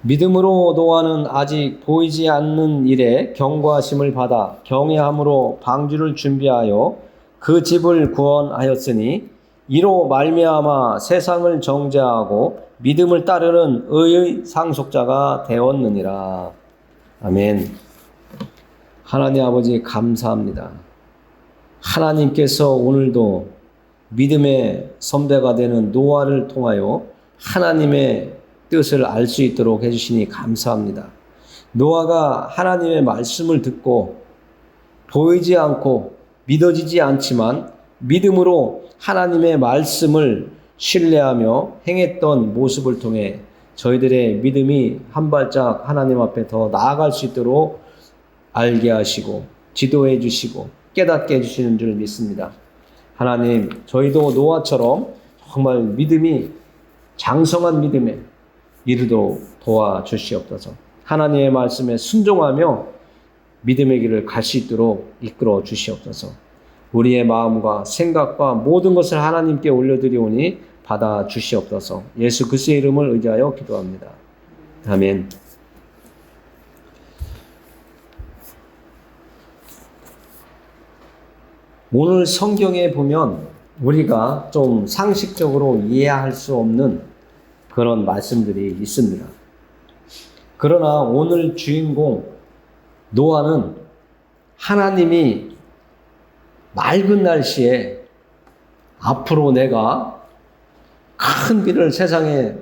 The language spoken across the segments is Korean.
믿음으로 노아는 아직 보이지 않는 일에 경고하심을 받아 경외함으로 방주를 준비하여 그 집을 구원하였으니 이로 말미암아 세상을 정죄하고 믿음을 따르는 의의 상속자가 되었느니라. 아멘. 하나님 아버지 감사합니다. 하나님께서 오늘도 믿음의 선배가 되는 노아를 통하여 하나님의 뜻을 알 수 있도록 해주시니 감사합니다. 노아가 하나님의 말씀을 듣고 보이지 않고 믿어지지 않지만 믿음으로 하나님의 말씀을 신뢰하며 행했던 모습을 통해 저희들의 믿음이 한 발짝 하나님 앞에 더 나아갈 수 있도록 알게 하시고 지도해 주시고 깨닫게 해주시는 줄 믿습니다. 하나님, 저희도 노아처럼 정말 믿음이 장성한 믿음에 이르도록 도와주시옵소서. 하나님의 말씀에 순종하며 믿음의 길을 갈 수 있도록 이끌어 주시옵소서. 우리의 마음과 생각과 모든 것을 하나님께 올려드리오니 받아 주시옵소서. 예수 그리스도의 이름을 의지하여 기도합니다. 아멘. 오늘 성경에 보면 우리가 좀 상식적으로 이해할 수 없는 그런 말씀들이 있습니다. 그러나 오늘 주인공 노아는 하나님이 맑은 날씨에 앞으로 내가 큰 비를 세상에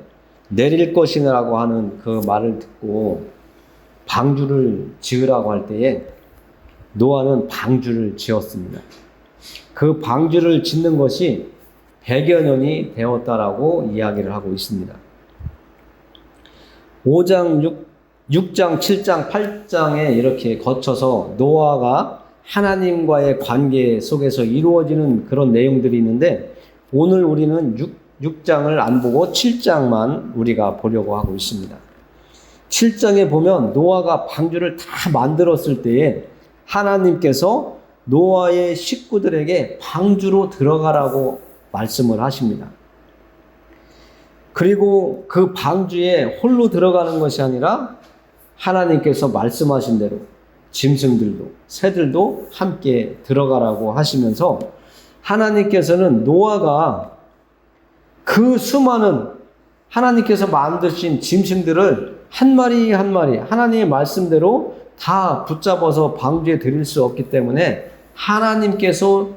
내릴 것이라고 하는 그 말을 듣고 방주를 지으라고 할 때에 노아는 방주를 지었습니다. 그 방주를 짓는 것이 100여 년이 되었다라고 이야기를 하고 있습니다. 5장, 6장, 7장, 8장에 이렇게 거쳐서 노아가 하나님과의 관계 속에서 이루어지는 그런 내용들이 있는데 오늘 우리는 6장을 안 보고 7장만 우리가 보려고 하고 있습니다. 7장에 보면 노아가 방주를 다 만들었을 때에 하나님께서 노아의 식구들에게 방주로 들어가라고 말씀을 하십니다. 그리고 그 방주에 홀로 들어가는 것이 아니라 하나님께서 말씀하신 대로 짐승들도 새들도 함께 들어가라고 하시면서 하나님께서는 노아가 그 수많은 하나님께서 만드신 짐승들을 한 마리 한 마리 하나님의 말씀대로 다 붙잡아서 방주에 들일 수 없기 때문에 하나님께서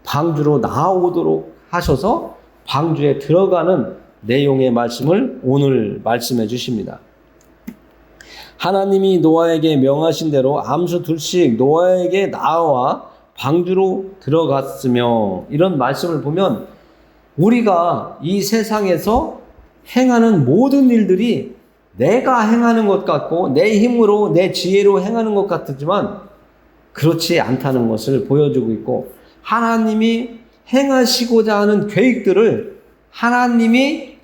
방주로 나오도록 하셔서 방주에 들어가는 내용의 말씀을 오늘 말씀해 주십니다. 하나님이 노아에게 명하신 대로 암수 둘씩 노아에게 나와 방주로 들어갔으며 이런 말씀을 보면 우리가 이 세상에서 행하는 모든 일들이 내가 행하는 것 같고 내 힘으로 내 지혜로 행하는 것 같지만 그렇지 않다는 것을 보여주고 있고 하나님이 행하시고자 하는 계획들을 하나님이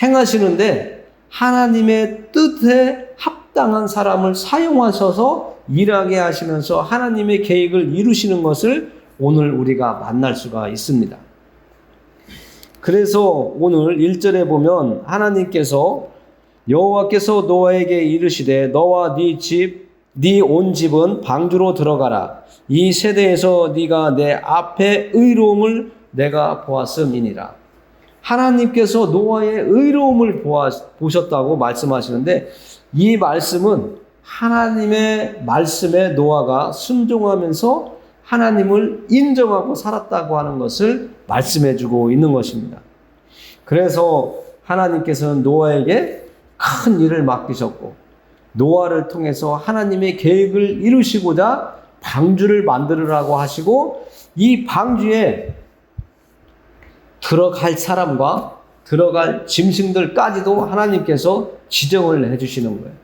행하시는데 하나님의 뜻에 합당한 사람을 사용하셔서 일하게 하시면서 하나님의 계획을 이루시는 것을 오늘 우리가 만날 수가 있습니다. 그래서 오늘 1절에 보면 하나님께서 여호와께서 노아에게 이르시되 너와 네 집, 네 온 집은 방주로 들어가라. 이 세대에서 네가 내 앞에 의로움을 내가 보았음이니라. 하나님께서 노아의 의로움을 보셨다고 말씀하시는데 이 말씀은 하나님의 말씀에 노아가 순종하면서 하나님을 인정하고 살았다고 하는 것을 말씀해주고 있는 것입니다. 그래서 하나님께서는 노아에게 큰 일을 맡기셨고 노아를 통해서 하나님의 계획을 이루시고자 방주를 만들으라고 하시고 이 방주에 들어갈 사람과 들어갈 짐승들까지도 하나님께서 지정을 해주시는 거예요.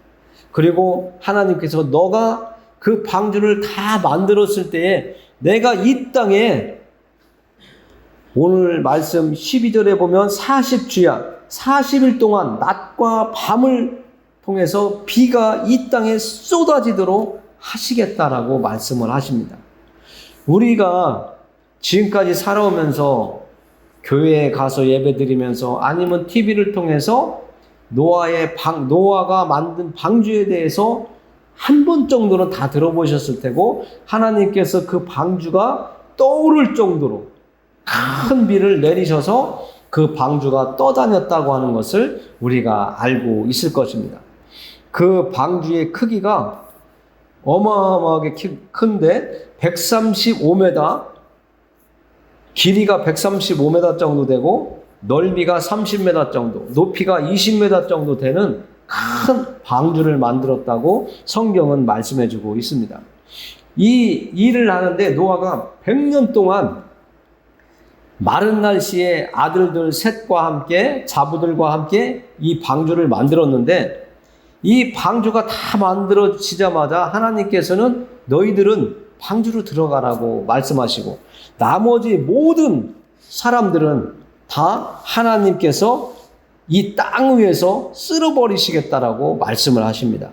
그리고 하나님께서 너가 그 방주를 다 만들었을 때에 내가 이 땅에 오늘 말씀 12절에 보면 40주야 40일 동안 낮과 밤을 통해서 비가 이 땅에 쏟아지도록 하시겠다라고 말씀을 하십니다. 우리가 지금까지 살아오면서 교회에 가서 예배드리면서 아니면 TV를 통해서 노아가 만든 방주에 대해서 한 번 정도는 다 들어보셨을 테고, 하나님께서 그 방주가 떠오를 정도로 큰 비를 내리셔서 그 방주가 떠다녔다고 하는 것을 우리가 알고 있을 것입니다. 그 방주의 크기가 어마어마하게 큰데 135m, 길이가 135m 정도 되고 넓이가 30m 정도, 높이가 20m 정도 되는 큰 방주를 만들었다고 성경은 말씀해주고 있습니다. 이 일을 하는데 노아가 100년 동안 마른 날씨에 아들들 셋과 함께, 자부들과 함께 이 방주를 만들었는데, 이 방주가 다 만들어지자마자 하나님께서는 너희들은 방주로 들어가라고 말씀하시고, 나머지 모든 사람들은 다 하나님께서 이 땅 위에서 쓸어버리시겠다라고 말씀을 하십니다.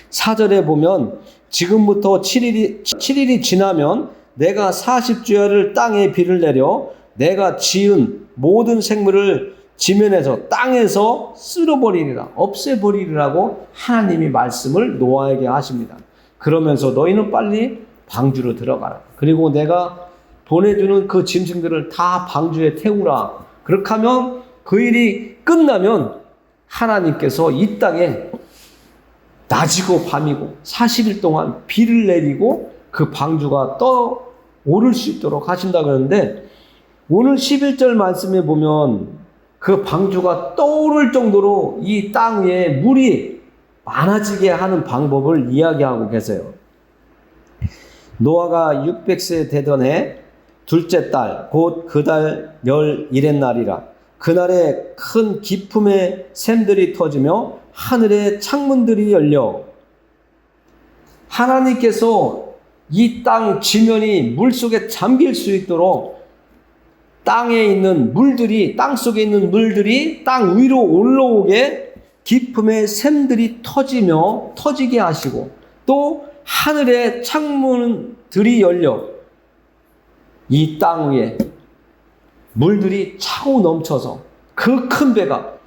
4절에 보면 지금부터 7일이 지나면 내가 40주야를 땅에 비를 내려 내가 지은 모든 생물을 지면에서 땅에서 쓸어버리리라, 없애버리리라고 하나님이 말씀을 노아에게 하십니다. 그러면서 너희는 빨리 방주로 들어가라. 그리고 내가 보내주는 그 짐승들을 다 방주에 태우라. 그렇게 하면 그 일이 끝나면 하나님께서 이 땅에 낮이고 밤이고 40일 동안 비를 내리고 그 방주가 떠오를 수 있도록 하신다 그러는데, 오늘 11절 말씀에 보면 그 방주가 떠오를 정도로 이 땅 위에 물이 많아지게 하는 방법을 이야기하고 계세요. 노아가 600세 되던 해 둘째 달, 곧 그 달 11의 날이라. 그날에 큰 기품의 샘들이 터지며 하늘의 창문들이 열려 하나님께서 이 땅 지면이 물속에 잠길 수 있도록 땅에 있는 물들이, 땅 속에 있는 물들이 땅 위로 올라오게 기품의 샘들이 터지게 하시고, 또 하늘의 창문들이 열려 이 땅 위에 물들이 차고 넘쳐서 그 큰 배가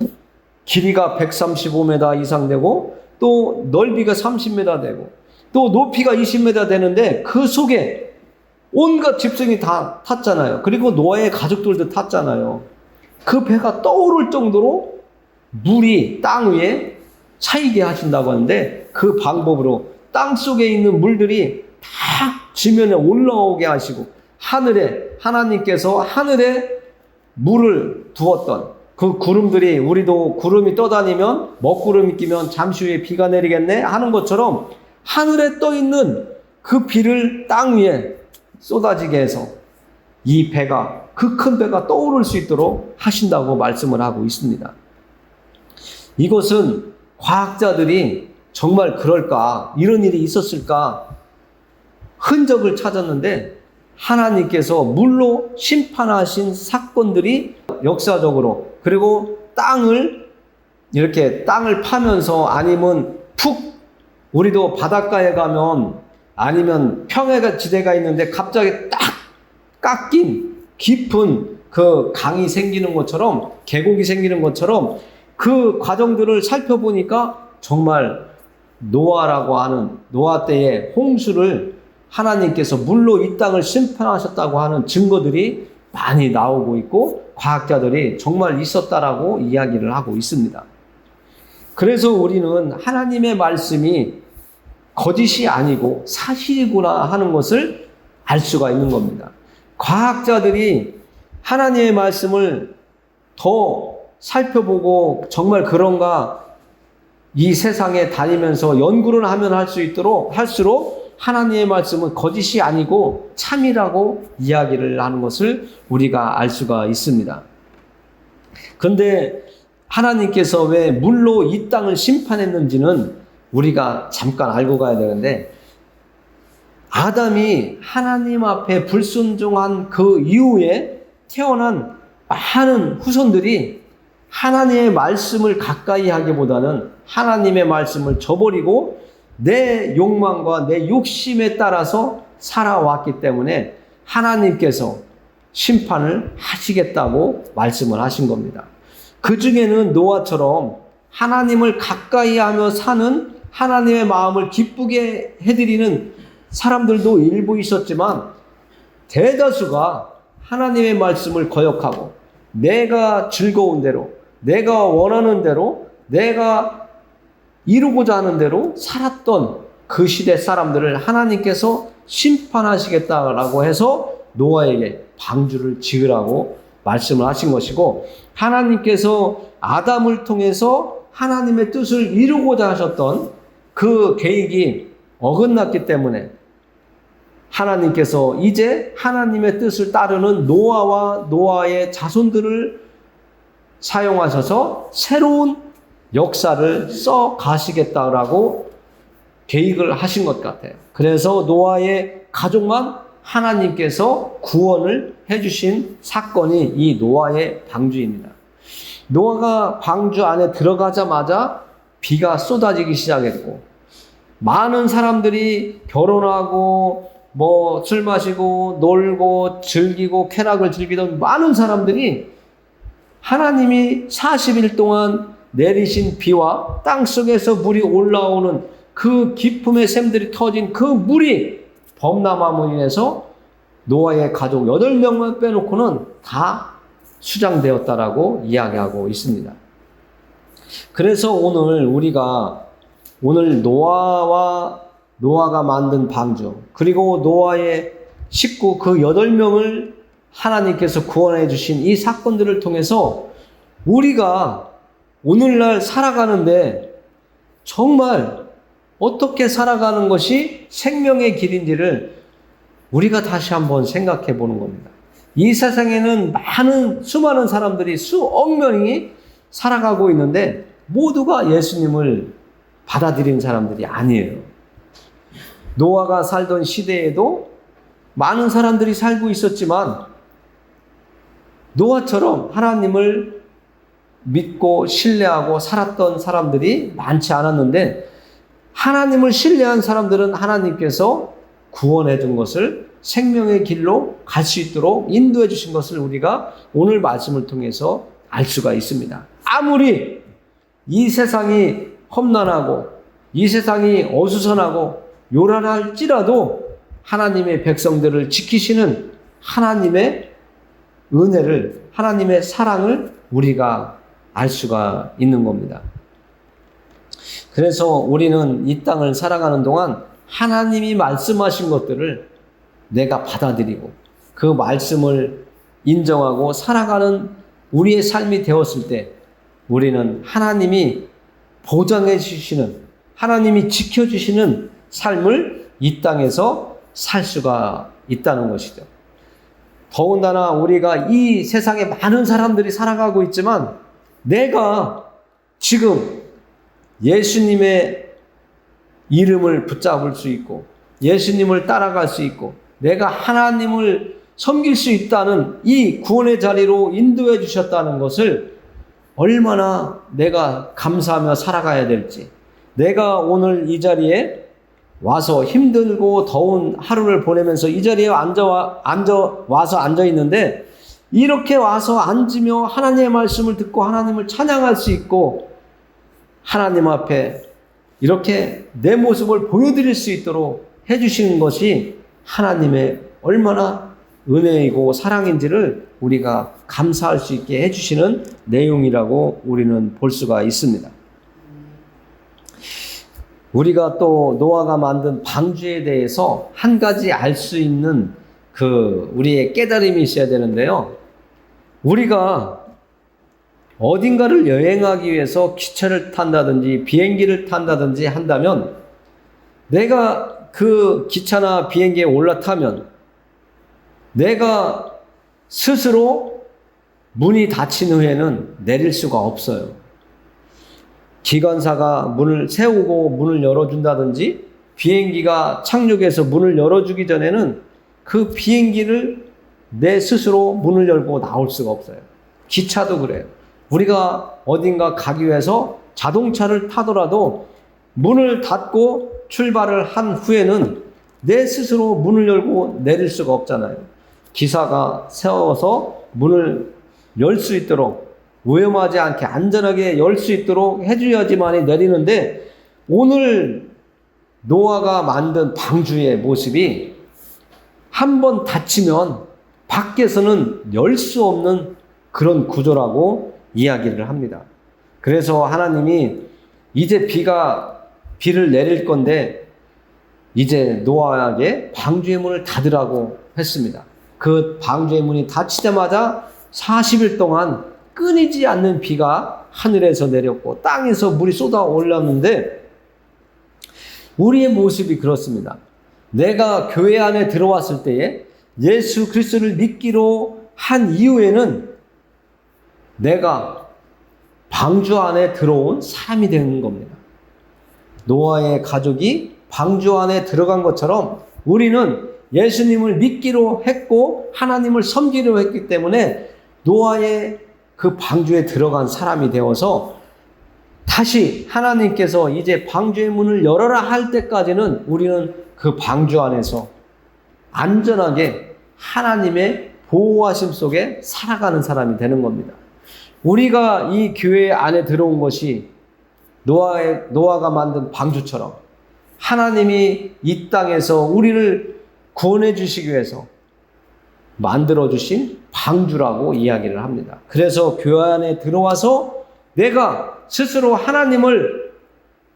길이가 135m 이상 되고 또 넓이가 30m 되고 또 높이가 20m 되는데, 그 속에 온갖 짐승이 다 탔잖아요. 그리고 노아의 가족들도 탔잖아요. 그 배가 떠오를 정도로 물이 땅 위에 차이게 하신다고 하는데, 그 방법으로 땅 속에 있는 물들이 다 지면에 올라오게 하시고, 하나님께서 하늘에 물을 두었던 그 구름들이, 우리도 구름이 떠다니면, 먹구름이 끼면 잠시 후에 비가 내리겠네 하는 것처럼 하늘에 떠 있는 그 비를 땅 위에 쏟아지게 해서 이 배가, 그 큰 배가 떠오를 수 있도록 하신다고 말씀을 하고 있습니다. 이것은 과학자들이 정말 그럴까, 이런 일이 있었을까 흔적을 찾았는데, 하나님께서 물로 심판하신 사건들이 역사적으로, 그리고 땅을 파면서, 아니면 우리도 바닷가에 가면, 아니면 평야 지대가 있는데 갑자기 딱 깎인 깊은 그 강이 생기는 것처럼, 계곡이 생기는 것처럼 그 과정들을 살펴보니까 정말 노아라고 하는, 노아 때의 홍수를 하나님께서 물로 이 땅을 심판하셨다고 하는 증거들이 많이 나오고 있고, 과학자들이 정말 있었다라고 이야기를 하고 있습니다. 그래서 우리는 하나님의 말씀이 거짓이 아니고 사실이구나 하는 것을 알 수가 있는 겁니다. 과학자들이 하나님의 말씀을 더 살펴보고 정말 그런가, 이 세상에 다니면서 연구를 하면 할수록 하나님의 말씀은 거짓이 아니고 참이라고 이야기를 하는 것을 우리가 알 수가 있습니다. 그런데 하나님께서 왜 물로 이 땅을 심판했는지는 우리가 잠깐 알고 가야 되는데, 아담이 하나님 앞에 불순종한 그 이후에 태어난 많은 후손들이 하나님의 말씀을 가까이 하기보다는 하나님의 말씀을 저버리고 내 욕망과 내 욕심에 따라서 살아왔기 때문에 하나님께서 심판을 하시겠다고 말씀을 하신 겁니다. 그 중에는 노아처럼 하나님을 가까이 하며 사는 하나님의 마음을 기쁘게 해드리는 사람들도 일부 있었지만 대다수가 하나님의 말씀을 거역하고 내가 즐거운 대로, 내가 원하는 대로, 내가 이루고자 하는 대로 살았던 그 시대 사람들을 하나님께서 심판하시겠다라고 해서 노아에게 방주를 지으라고 말씀을 하신 것이고, 하나님께서 아담을 통해서 하나님의 뜻을 이루고자 하셨던 그 계획이 어긋났기 때문에 하나님께서 이제 하나님의 뜻을 따르는 노아와 노아의 자손들을 사용하셔서 새로운 역사를 써 가시겠다라고 계획을 하신 것 같아요. 그래서 노아의 가족만 하나님께서 구원을 해주신 사건이 이 노아의 방주입니다. 노아가 방주 안에 들어가자마자 비가 쏟아지기 시작했고, 많은 사람들이 결혼하고 술 마시고 놀고 즐기고 쾌락을 즐기던 많은 사람들이 하나님이 40일 동안 내리신 비와 땅 속에서 물이 올라오는 그 기품의 샘들이 터진 그 물이 범람함으로 인해서 노아의 가족 8명만 빼놓고는 다 수장되었다라고 이야기하고 있습니다. 그래서 오늘 노아가 만든 방주, 그리고 노아의 식구 그 8명을 하나님께서 구원해 주신 이 사건들을 통해서 우리가 오늘날 살아가는데 정말 어떻게 살아가는 것이 생명의 길인지를 우리가 다시 한번 생각해 보는 겁니다. 이 세상에는 수많은 사람들이 수억 명이 살아가고 있는데 모두가 예수님을 받아들인 사람들이 아니에요. 노아가 살던 시대에도 많은 사람들이 살고 있었지만 노아처럼 하나님을 믿고 신뢰하고 살았던 사람들이 많지 않았는데, 하나님을 신뢰한 사람들은 하나님께서 구원해 준 것을 생명의 길로 갈 수 있도록 인도해 주신 것을 우리가 오늘 말씀을 통해서 알 수가 있습니다. 아무리 이 세상이 험난하고 이 세상이 어수선하고 요란할지라도 하나님의 백성들을 지키시는 하나님의 은혜를, 하나님의 사랑을 우리가 알 수가 있는 겁니다. 그래서 우리는 이 땅을 살아가는 동안 하나님이 말씀하신 것들을 내가 받아들이고 그 말씀을 인정하고 살아가는 우리의 삶이 되었을 때 우리는 하나님이 보장해 주시는, 하나님이 지켜주시는 삶을 이 땅에서 살 수가 있다는 것이죠. 더군다나 우리가 이 세상에 많은 사람들이 살아가고 있지만 내가 지금 예수님의 이름을 붙잡을 수 있고 예수님을 따라갈 수 있고 내가 하나님을 섬길 수 있다는 이 구원의 자리로 인도해 주셨다는 것을 얼마나 내가 감사하며 살아가야 될지, 내가 오늘 이 자리에 와서 힘들고 더운 하루를 보내면서 이 자리에 와서 앉아 있는데, 이렇게 와서 앉으며 하나님의 말씀을 듣고 하나님을 찬양할 수 있고 하나님 앞에 이렇게 내 모습을 보여드릴 수 있도록 해주시는 것이 하나님의 얼마나 은혜이고 사랑인지를 우리가 감사할 수 있게 해주시는 내용이라고 우리는 볼 수가 있습니다. 우리가 또 노아가 만든 방주에 대해서 한 가지 알 수 있는 우리의 깨달음이 있어야 되는데요. 우리가 어딘가를 여행하기 위해서 기차를 탄다든지 비행기를 탄다든지 한다면 내가 그 기차나 비행기에 올라타면 내가 스스로 문이 닫힌 후에는 내릴 수가 없어요. 기관사가 문을 세우고 문을 열어준다든지 비행기가 착륙해서 문을 열어주기 전에는 그 비행기를 내 스스로 문을 열고 나올 수가 없어요. 기차도 그래요. 우리가 어딘가 가기 위해서 자동차를 타더라도 문을 닫고 출발을 한 후에는 내 스스로 문을 열고 내릴 수가 없잖아요. 기사가 세워서 문을 열 수 있도록 위험하지 않게 안전하게 열 수 있도록 해줘야지만이 내리는데, 오늘 노아가 만든 방주의 모습이 한 번 닫히면 밖에서는 열 수 없는 그런 구조라고 이야기를 합니다. 그래서 하나님이 이제 비를 내릴 건데 이제 노아에게 방주의 문을 닫으라고 했습니다. 그 방주의 문이 닫히자마자 40일 동안 끊이지 않는 비가 하늘에서 내렸고 땅에서 물이 쏟아 올랐는데, 우리의 모습이 그렇습니다. 내가 교회 안에 들어왔을 때에 예수 그리스도를 믿기로 한 이후에는 내가 방주 안에 들어온 사람이 되는 겁니다. 노아의 가족이 방주 안에 들어간 것처럼 우리는 예수님을 믿기로 했고 하나님을 섬기려 했기 때문에 노아의 그 방주에 들어간 사람이 되어서 다시 하나님께서 이제 방주의 문을 열어라 할 때까지는 우리는 그 방주 안에서 안전하게 하나님의 보호하심 속에 살아가는 사람이 되는 겁니다. 우리가 이 교회 안에 들어온 것이 노아가 만든 방주처럼 하나님이 이 땅에서 우리를 구원해 주시기 위해서 만들어 주신 방주라고 이야기를 합니다. 그래서 교회 안에 들어와서 내가 스스로 하나님을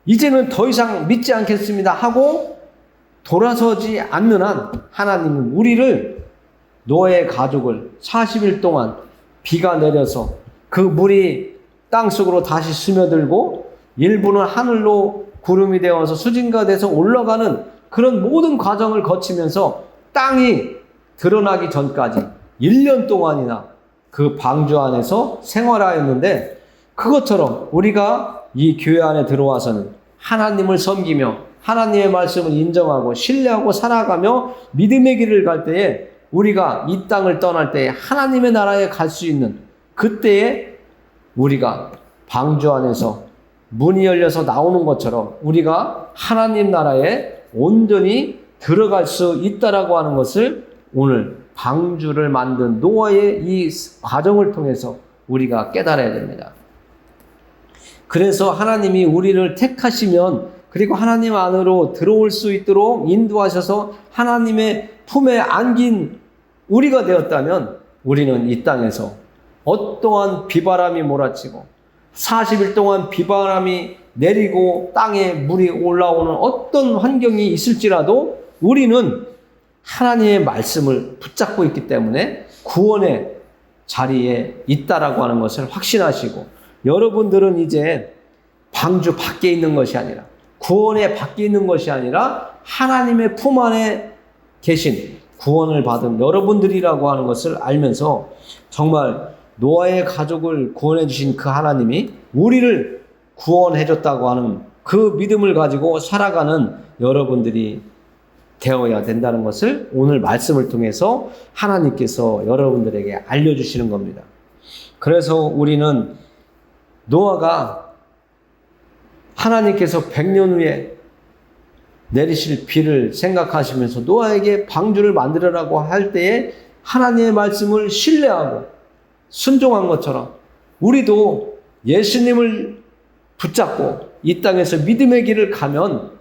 이제는 더 이상 믿지 않겠습니다 하고 돌아서지 않는 한, 하나님은 우리를, 노아의 가족을 40일 동안 비가 내려서 그 물이 땅속으로 다시 스며들고 일부는 하늘로 구름이 되어서 수증기가 돼서 올라가는 그런 모든 과정을 거치면서 땅이 드러나기 전까지 1년 동안이나 그 방주 안에서 생활하였는데, 그것처럼 우리가 이 교회 안에 들어와서는 하나님을 섬기며 하나님의 말씀을 인정하고 신뢰하고 살아가며 믿음의 길을 갈 때에, 우리가 이 땅을 떠날 때에 하나님의 나라에 갈 수 있는 그때에 우리가 방주 안에서 문이 열려서 나오는 것처럼 우리가 하나님 나라에 온전히 들어갈 수 있다라고 하는 것을 오늘 방주를 만든 노아의 이 과정을 통해서 우리가 깨달아야 됩니다. 그래서 하나님이 우리를 택하시면, 그리고 하나님 안으로 들어올 수 있도록 인도하셔서 하나님의 품에 안긴 우리가 되었다면, 우리는 이 땅에서 어떠한 비바람이 몰아치고 40일 동안 비바람이 내리고 땅에 물이 올라오는 어떤 환경이 있을지라도 우리는 하나님의 말씀을 붙잡고 있기 때문에 구원의 자리에 있다라고 하는 것을 확신하시고, 여러분들은 이제 방주 밖에 있는 것이 아니라, 구원의 밖에 있는 것이 아니라 하나님의 품 안에 계신 구원을 받은 여러분들이라고 하는 것을 알면서, 정말 노아의 가족을 구원해 주신 그 하나님이 우리를 구원해 줬다고 하는 그 믿음을 가지고 살아가는 여러분들이 되어야 된다는 것을 오늘 말씀을 통해서 하나님께서 여러분들에게 알려주시는 겁니다. 그래서 우리는 노아가 하나님께서 100년 후에 내리실 비를 생각하시면서 노아에게 방주를 만들어라고 할 때에 하나님의 말씀을 신뢰하고 순종한 것처럼, 우리도 예수님을 붙잡고 이 땅에서 믿음의 길을 가면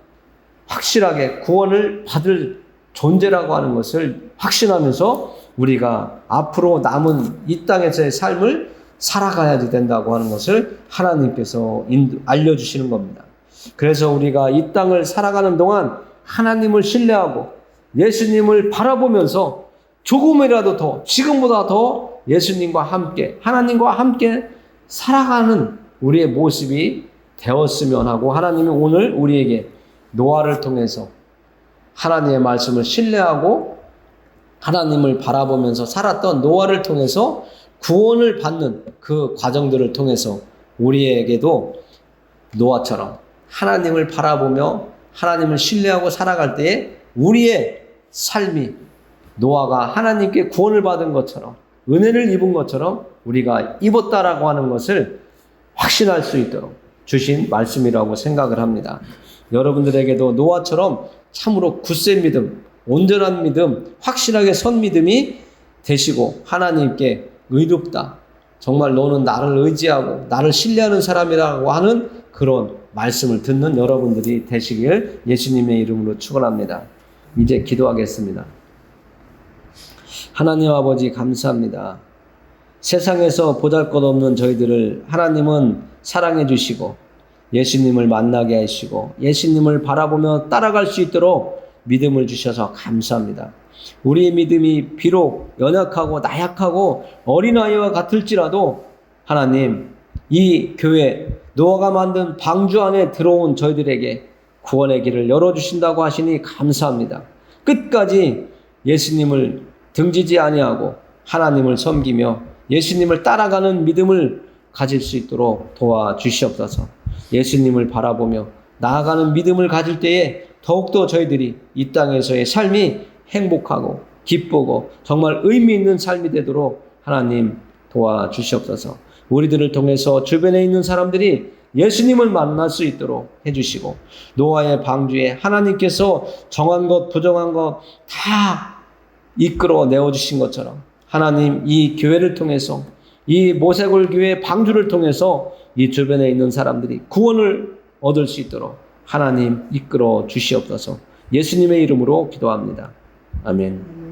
확실하게 구원을 받을 존재라고 하는 것을 확신하면서 우리가 앞으로 남은 이 땅에서의 삶을 살아가야 된다고 하는 것을 하나님께서 알려주시는 겁니다. 그래서 우리가 이 땅을 살아가는 동안 하나님을 신뢰하고 예수님을 바라보면서 조금이라도 더, 지금보다 더 예수님과 함께, 하나님과 함께 살아가는 우리의 모습이 되었으면 하고, 하나님이 오늘 우리에게 노아를 통해서 하나님의 말씀을 신뢰하고 하나님을 바라보면서 살았던 노아를 통해서 구원을 받는 그 과정들을 통해서 우리에게도 노아처럼 하나님을 바라보며 하나님을 신뢰하고 살아갈 때에 우리의 삶이 노아가 하나님께 구원을 받은 것처럼, 은혜를 입은 것처럼 우리가 입었다라고 하는 것을 확신할 수 있도록 주신 말씀이라고 생각을 합니다. 여러분들에게도 노아처럼 참으로 굳센 믿음, 온전한 믿음, 확실하게 선 믿음이 되시고 하나님께 의롭다, 정말 너는 나를 의지하고 나를 신뢰하는 사람이라고 하는 그런 말씀을 듣는 여러분들이 되시길 예수님의 이름으로 축원합니다. 이제 기도하겠습니다. 하나님 아버지 감사합니다. 세상에서 보잘것없는 저희들을 하나님은 사랑해 주시고 예수님을 만나게 하시고 예수님을 바라보며 따라갈 수 있도록 믿음을 주셔서 감사합니다. 우리의 믿음이 비록 연약하고 나약하고 어린아이와 같을지라도 하나님 이 교회 노아가 만든 방주 안에 들어온 저희들에게 구원의 길을 열어주신다고 하시니 감사합니다. 끝까지 예수님을 등지지 아니하고 하나님을 섬기며 예수님을 따라가는 믿음을 가질 수 있도록 도와주시옵소서. 예수님을 바라보며 나아가는 믿음을 가질 때에 더욱더 저희들이 이 땅에서의 삶이 행복하고 기쁘고 정말 의미 있는 삶이 되도록 하나님 도와주시옵소서. 우리들을 통해서 주변에 있는 사람들이 예수님을 만날 수 있도록 해주시고 노아의 방주에 하나님께서 정한 것 부정한 것 다 이끌어 내어주신 것처럼 하나님 이 교회를 통해서 이 모세골 교회 방주를 통해서 이 주변에 있는 사람들이 구원을 얻을 수 있도록 하나님 이끌어 주시옵소서. 예수님의 이름으로 기도합니다. 아멘.